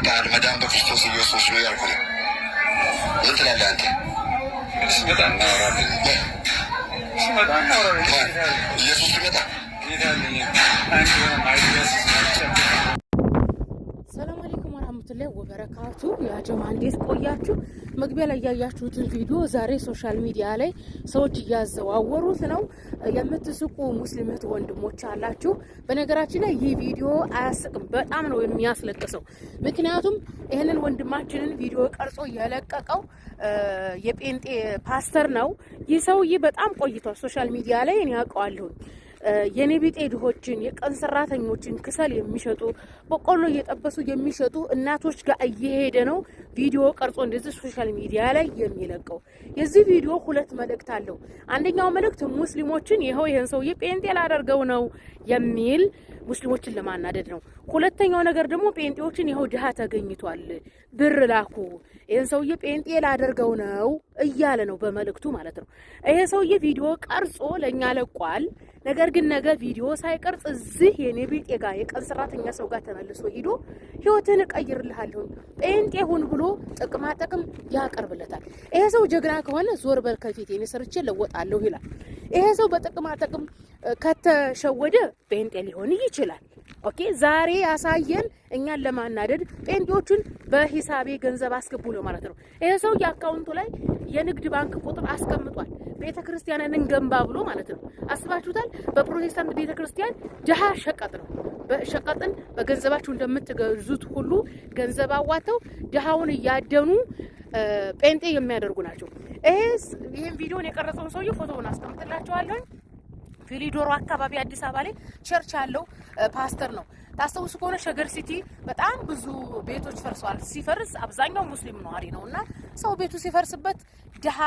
ይመጣል መዳን በክርስቶስ ኢየሱስ ነው ያልኩህ። ምን ትላለህ አንተ? ኢየሱስ ይመጣ ሰላም አለይኩም ወራህመቱላሂ ወበረካቱ። ያ ጀማ እንዴት ቆያችሁ? መግቢያ ላይ ያያችሁትን ቪዲዮ ዛሬ ሶሻል ሚዲያ ላይ ሰዎች እያዘዋወሩት ነው። የምትስቁ ሙስሊምት ወንድሞች አላችሁ። በነገራችን ላይ ይህ ቪዲዮ አያስቅም፣ በጣም ነው የሚያስለቅሰው። ምክንያቱም ይህንን ወንድማችንን ቪዲዮ ቀርጾ የለቀቀው የጴንጤ ፓስተር ነው። ይህ ሰውዬ በጣም ቆይቷል ሶሻል ሚዲያ ላይ፣ እኔ አውቀዋለሁ። የኔ ቢጤ ድሆችን የቀን ሰራተኞችን ክሰል የሚሸጡ በቆሎ እየጠበሱ የሚሸጡ እናቶች ጋር እየሄደ ነው ቪዲዮ ቀርጾ እንደዚህ ሶሻል ሚዲያ ላይ የሚለቀው። የዚህ ቪዲዮ ሁለት መልእክት አለው። አንደኛው መልእክት ሙስሊሞችን ይሄው ይሄን ሰውዬ ጴንጤ ላደርገው ነው የሚል ሙስሊሞችን ለማናደድ ነው። ሁለተኛው ነገር ደግሞ ጴንጤዎችን ይሄው ድሃ ተገኝቷል ብር ላኩ ይሄን ሰውዬ ጴንጤ ላደርገው ነው እያለ ነው በመልእክቱ ማለት ነው። ይሄ ሰውዬ ቪዲዮ ቀርጾ ለኛ ለቋል። ነገር ግን ነገ ቪዲዮ ሳይቀርጽ እዚህ የኔ ቢጤ ጋር የቀን ሰራተኛ ሰው ጋር ተመልሶ ሄዶ ህይወትን እቀይርልሃለሁ ጴንጤ ሁን ብሎ ጥቅማ ጥቅም ያቀርብለታል። ይሄ ሰው ጀግና ከሆነ ዞር በል ከፊቴ እኔ ሰርቼ ለወጣለሁ ይላል። ይሄ ሰው በጥቅማ ጥቅም ከተሸወደ ጴንጤ ሊሆን ይችላል። ኦኬ ዛሬ ያሳየን እኛን ለማናደድ ጴንጤዎቹን በሂሳቤ ገንዘብ አስገቡ ነው ማለት ነው። ይሄ ሰው የአካውንቱ ላይ የንግድ ባንክ ቁጥር አስቀምጧል። ቤተክርስቲያንን እንገንባ ብሎ ማለት ነው። አስባችሁታል? በፕሮቴስታንት ቤተክርስቲያን ድሃ ሸቀጥ ነው። በሸቀጥን በገንዘባችሁ እንደምትገዙት ሁሉ ገንዘብ አዋተው ድሃውን እያደኑ ጴንጤ የሚያደርጉ ናቸው። ይሄን ቪዲዮን የቀረጸውን ሰውዬ ፎቶውን አስቀምጥላችኋለሁ። ፊሊዶሮ አካባቢ አዲስ አበባ ላይ ቸርች ያለው ፓስተር ነው። ታስተውሱ ከሆነ ሸገር ሲቲ በጣም ብዙ ቤቶች ፈርሰዋል። ሲፈርስ አብዛኛው ሙስሊም ነዋሪ ነውና ሰው ቤቱ ሲፈርስበት ድሃ